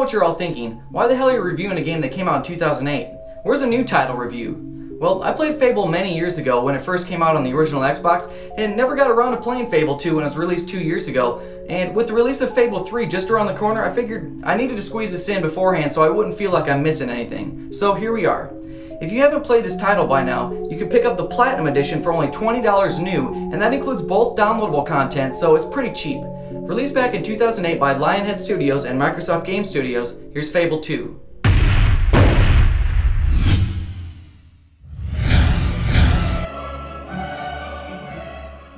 what you're all thinking. Why the hell are you reviewing a game that came out in 2008? Where's a new title review? Well, I played Fable many years ago when it first came out on the original Xbox, and never got around to playing Fable 2 when it was released 2 years ago. And with the release of Fable 3 just around the corner, I figured I needed to squeeze this in beforehand so I wouldn't feel like I'm missing anything. So here we are. If you haven't played this title by now, you can pick up the Platinum Edition for only $20 new, and that includes both downloadable content, so it's pretty cheap. Released back in 2008 by Lionhead Studios and Microsoft Game Studios, here's Fable 2.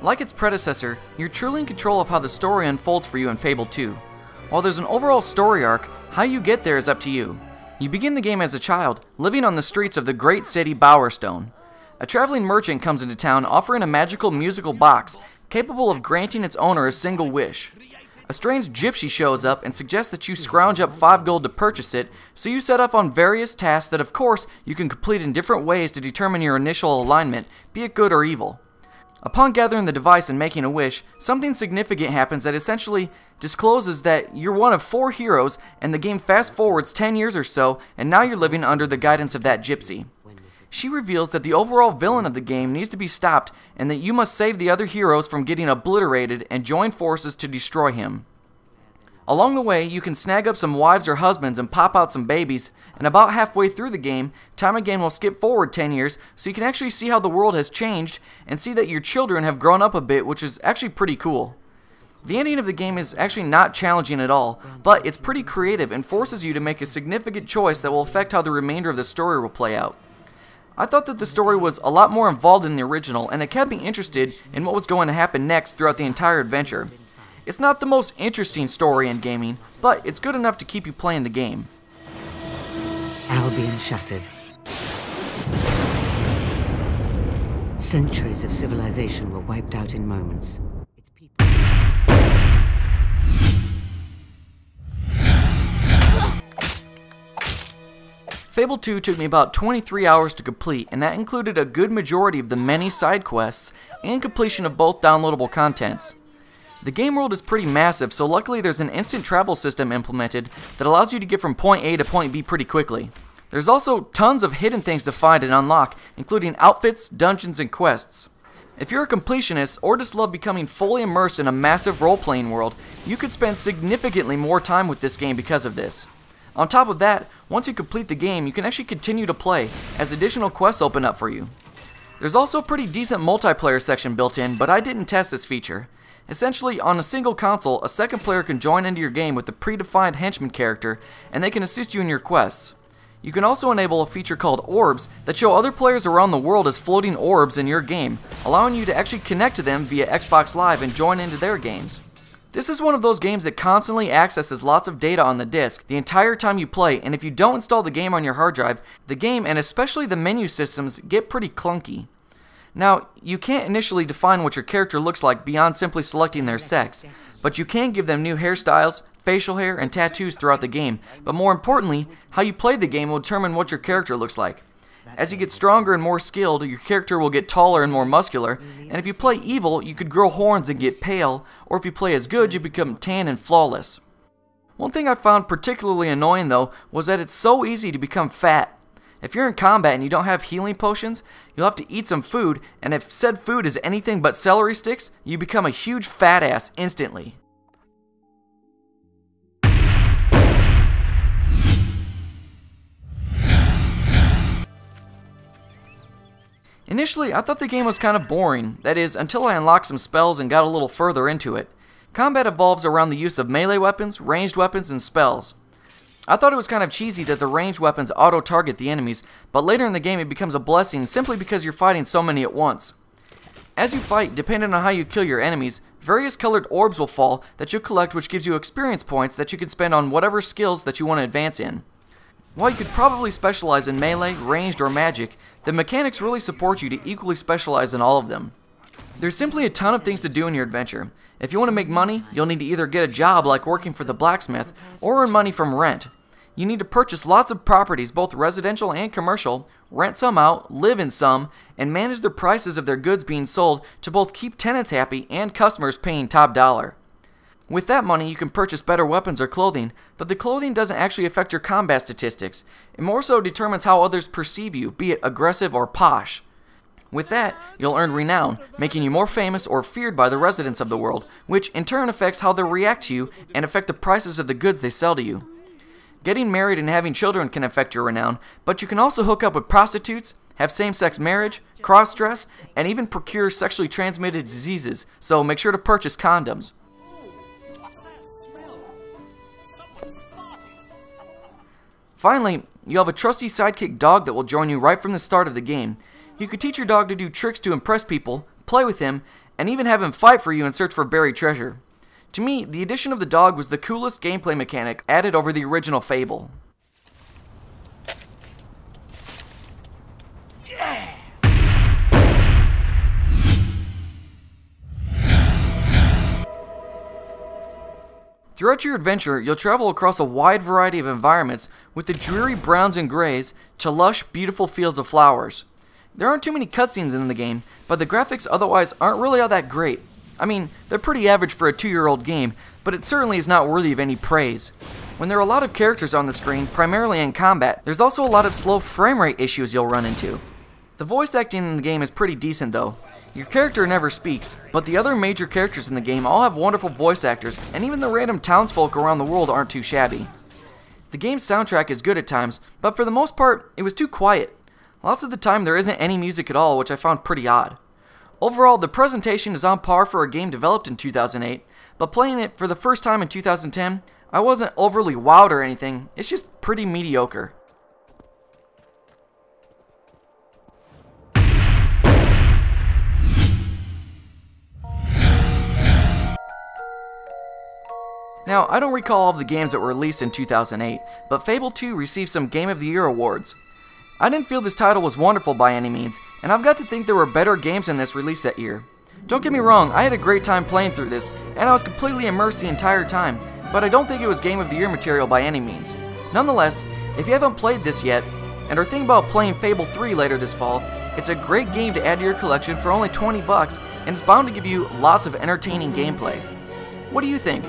Like its predecessor, you're truly in control of how the story unfolds for you in Fable 2. While there's an overall story arc, how you get there is up to you. You begin the game as a child, living on the streets of the great city Bowerstone. A traveling merchant comes into town offering a magical musical box, capable of granting its owner a single wish. A strange gypsy shows up and suggests that you scrounge up 5 gold to purchase it, so you set off on various tasks that of course you can complete in different ways to determine your initial alignment, be it good or evil. Upon gathering the device and making a wish, something significant happens that essentially discloses that you're one of 4 heroes, and the game fast forwards 10 years or so, and now you're living under the guidance of that gypsy. She reveals that the overall villain of the game needs to be stopped, and that you must save the other heroes from getting obliterated and join forces to destroy him. Along the way, you can snag up some wives or husbands and pop out some babies, and about halfway through the game, time again will skip forward 10 years so you can actually see how the world has changed and see that your children have grown up a bit, which is actually pretty cool. The ending of the game is actually not challenging at all, but it's pretty creative and forces you to make a significant choice that will affect how the remainder of the story will play out. I thought that the story was a lot more involved than the original, and it kept me interested in what was going to happen next throughout the entire adventure. It's not the most interesting story in gaming, but it's good enough to keep you playing the game. Albion shattered. Centuries of civilization were wiped out in moments. Its people... Fable 2 took me about 23 hours to complete, and that included a good majority of the many side quests and completion of both downloadable contents. The game world is pretty massive, so luckily there's an instant travel system implemented that allows you to get from point A to point B pretty quickly. There's also tons of hidden things to find and unlock, including outfits, dungeons, and quests. If you're a completionist or just love becoming fully immersed in a massive role-playing world, you could spend significantly more time with this game because of this. On top of that, once you complete the game, you can actually continue to play, as additional quests open up for you. There's also a pretty decent multiplayer section built in, but I didn't test this feature. Essentially, on a single console, a second player can join into your game with a predefined henchman character, and they can assist you in your quests. You can also enable a feature called Orbs that show other players around the world as floating orbs in your game, allowing you to actually connect to them via Xbox Live and join into their games. This is one of those games that constantly accesses lots of data on the disc the entire time you play, and if you don't install the game on your hard drive, the game and especially the menu systems get pretty clunky. Now, you can't initially define what your character looks like beyond simply selecting their sex, but you can give them new hairstyles, facial hair, and tattoos throughout the game, but more importantly, how you play the game will determine what your character looks like. As you get stronger and more skilled, your character will get taller and more muscular, and if you play evil, you could grow horns and get pale, or if you play as good, you become tan and flawless. One thing I found particularly annoying though, was that it's so easy to become fat. If you're in combat and you don't have healing potions, you'll have to eat some food, and if said food is anything but celery sticks, you become a huge fat ass instantly. Initially, I thought the game was kind of boring, that is, until I unlocked some spells and got a little further into it. Combat evolves around the use of melee weapons, ranged weapons, and spells. I thought it was kind of cheesy that the ranged weapons auto-target the enemies, but later in the game it becomes a blessing simply because you're fighting so many at once. As you fight, depending on how you kill your enemies, various colored orbs will fall that you'll collect, which gives you experience points that you can spend on whatever skills that you want to advance in. While you could probably specialize in melee, ranged, or magic, the mechanics really support you to equally specialize in all of them. There's simply a ton of things to do in your adventure. If you want to make money, you'll need to either get a job like working for the blacksmith, or earn money from rent. You need to purchase lots of properties, both residential and commercial, rent some out, live in some, and manage the prices of their goods being sold to both keep tenants happy and customers paying top dollar. With that money, you can purchase better weapons or clothing, but the clothing doesn't actually affect your combat statistics. It more so determines how others perceive you, be it aggressive or posh. With that, you'll earn renown, making you more famous or feared by the residents of the world, which in turn affects how they react to you and affect the prices of the goods they sell to you. Getting married and having children can affect your renown, but you can also hook up with prostitutes, have same-sex marriage, cross-dress, and even procure sexually transmitted diseases, so make sure to purchase condoms. Finally, you have a trusty sidekick dog that will join you right from the start of the game. You could teach your dog to do tricks to impress people, play with him, and even have him fight for you in search for buried treasure. To me, the addition of the dog was the coolest gameplay mechanic added over the original Fable. Yeah! Throughout your adventure, you'll travel across a wide variety of environments, with the dreary browns and grays to lush, beautiful fields of flowers. There aren't too many cutscenes in the game, but the graphics otherwise aren't really all that great. I mean, they're pretty average for a 2-year-old game, but it certainly is not worthy of any praise. When there are a lot of characters on the screen, primarily in combat, there's also a lot of slow frame rate issues you'll run into. The voice acting in the game is pretty decent though. Your character never speaks, but the other major characters in the game all have wonderful voice actors, and even the random townsfolk around the world aren't too shabby. The game's soundtrack is good at times, but for the most part, it was too quiet. Lots of the time there isn't any music at all, which I found pretty odd. Overall, the presentation is on par for a game developed in 2008, but playing it for the first time in 2010, I wasn't overly wowed or anything, it's just pretty mediocre. Now, I don't recall all of the games that were released in 2008, but Fable 2 received some Game of the Year awards. I didn't feel this title was wonderful by any means, and I've got to think there were better games than this released that year. Don't get me wrong, I had a great time playing through this, and I was completely immersed the entire time, but I don't think it was Game of the Year material by any means. Nonetheless, if you haven't played this yet, and are thinking about playing Fable 3 later this fall, it's a great game to add to your collection for only $20, and it's bound to give you lots of entertaining gameplay. What do you think?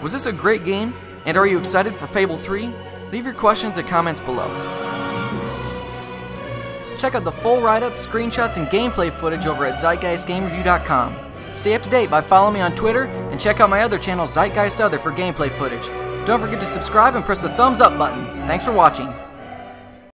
Was this a great game, and are you excited for Fable 3? Leave your questions and comments below. Check out the full write-up, screenshots, and gameplay footage over at ZeitgeistGameReview.com. Stay up to date by following me on Twitter, and check out my other channel, Zeitgeist Other, for gameplay footage. Don't forget to subscribe and press the thumbs up button. Thanks for watching.